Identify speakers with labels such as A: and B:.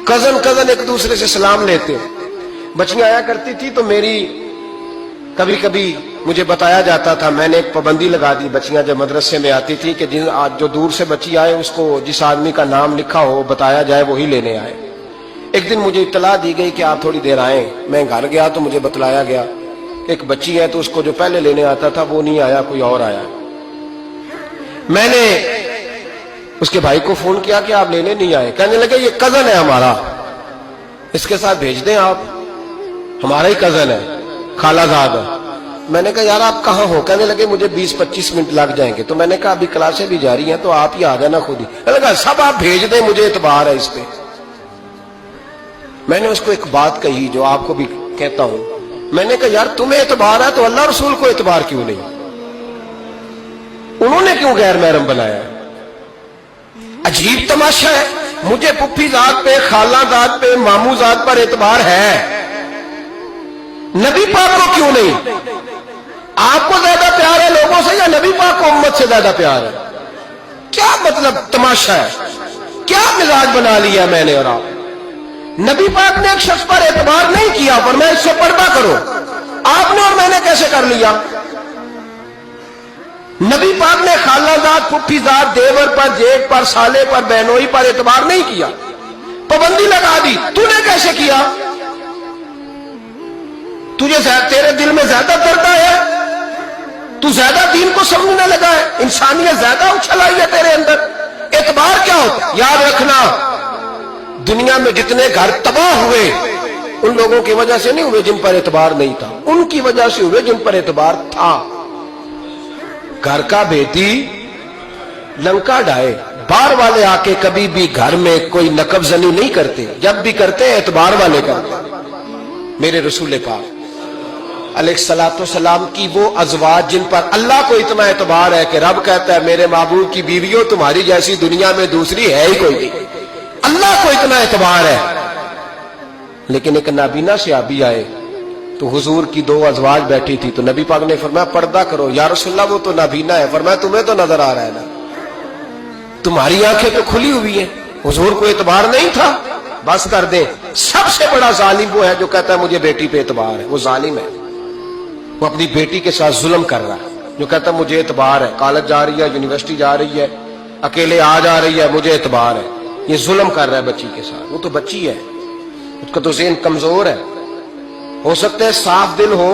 A: Cousin ایک دوسرے سے سلام لیتے. بچیاں آیا کرتی تھی تو میری کبھی کبھی مجھے بتایا جاتا تھا، میں نے ایک پابندی لگا دی، بچیاں جب مدرسے میں آتی تھی کہ جو دور سے بچی آئے اس کو جس آدمی کا نام لکھا ہو بتایا جائے وہی لینے آئے. ایک دن مجھے اطلاع دی گئی کہ آپ تھوڑی دیر آئیں. میں گھر گیا تو مجھے بتلایا گیا ایک بچی ہے تو اس کو جو پہلے لینے آتا تھا وہ نہیں آیا، کوئی اور آیا. میں نے اس کے بھائی کو فون کیا کہ آپ لینے نہیں آئے. کہنے لگے یہ کزن ہے ہمارا، اس کے ساتھ بھیج دیں، آپ ہمارا ہی کزن ہے، خالہ زاد ہے. میں نے کہا یار آپ کہاں ہو؟ کہنے لگے مجھے 20-25 منٹ لگ جائیں گے. تو میں نے کہا ابھی کلاسیں بھی جاری ہیں تو آپ ہی آ جانا خود ہی. کہنے لگا سب آپ بھیج دیں، مجھے اعتبار ہے اس پہ. میں نے اس کو ایک بات کہی جو آپ کو بھی کہتا ہوں. میں نے کہا یار تمہیں اعتبار ہے تو اللہ رسول کو اعتبار کیوں نہیں؟ انہوں نے کیوں غیر محرم بنایا؟ عجیب تماشا ہے. مجھے پھپھی ذات پہ، خالہ ذات پہ، ماموں ذات پر اعتبار ہے، نبی پاک کو کیوں نہیں؟ آپ کو زیادہ پیار ہے لوگوں سے یا نبی پاک کو امت سے زیادہ پیار ہے؟ کیا مطلب تماشا ہے؟ کیا مزاج بنا لیا میں نے اور آپ؟ نبی پاک نے ایک شخص پر اعتبار نہیں کیا، پر میں اس سے پردہ کرو. آپ نے اور میں نے کیسے کر لیا؟ نبی پاک نے خالہ ذات، پھپھی ذات، دیور پر، جیٹ پر، سالے پر، بہنوئی پر اعتبار نہیں کیا، پابندی لگا دی. تو نے کیسے کیا؟ تیرے دل میں زیادہ درد ہے، تو زیادہ دین کو سمجھنے لگا ہے، انسانیت زیادہ اچھل آئی ہے تیرے اندر. اعتبار کیا ہوتا؟ یاد رکھنا دنیا میں جتنے گھر تباہ ہوئے ان لوگوں کی وجہ سے نہیں ہوئے جن پر اعتبار نہیں تھا، ان کی وجہ سے ہوئے جن پر اعتبار تھا. گھر کا بیٹی لنکا ڈھائے، بار والے آ کے کبھی بھی گھر میں کوئی نقب زنی نہیں کرتے، جب بھی کرتے اعتبار والے کرتے. میرے رسول پاک علیہ الصلوۃ والسلام کی وہ ازواج جن پر اللہ کو اتنا اعتبار ہے کہ رب کہتا ہے میرے محبوب کی بیویوں تمہاری جیسی دنیا میں دوسری ہے ہی کوئی نہیں. اللہ کو اتنا اعتبار ہے. لیکن ایک نابینا صحابی آئے تو حضور کی 2 ازواج بیٹھی تھی تو نبی پاک نے فرمایا پردہ کرو. یا رسول اللہ وہ تو نابینا ہے. فرمایا تمہیں تو نظر آ رہا ہے نا، تمہاری آنکھیں تو کھلی ہوئی ہیں. حضور کو اعتبار نہیں تھا. بس کر دیں. سب سے بڑا ظالم وہ ہے جو کہتا ہے مجھے بیٹی پہ اعتبار ہے. وہ ظالم ہے، وہ اپنی بیٹی کے ساتھ ظلم کر رہا ہے. جو کہتا ہے مجھے اعتبار ہے، کالج جا رہی ہے، یونیورسٹی جا رہی ہے، اکیلے آ جا رہی ہے، مجھے اعتبار ہے. یہ ظلم کر رہا ہے بچی کے ساتھ. وہ تو بچی ہے، اس کا تو ذہن کمزور ہے. ہو سکتا ہے صاف دل ہو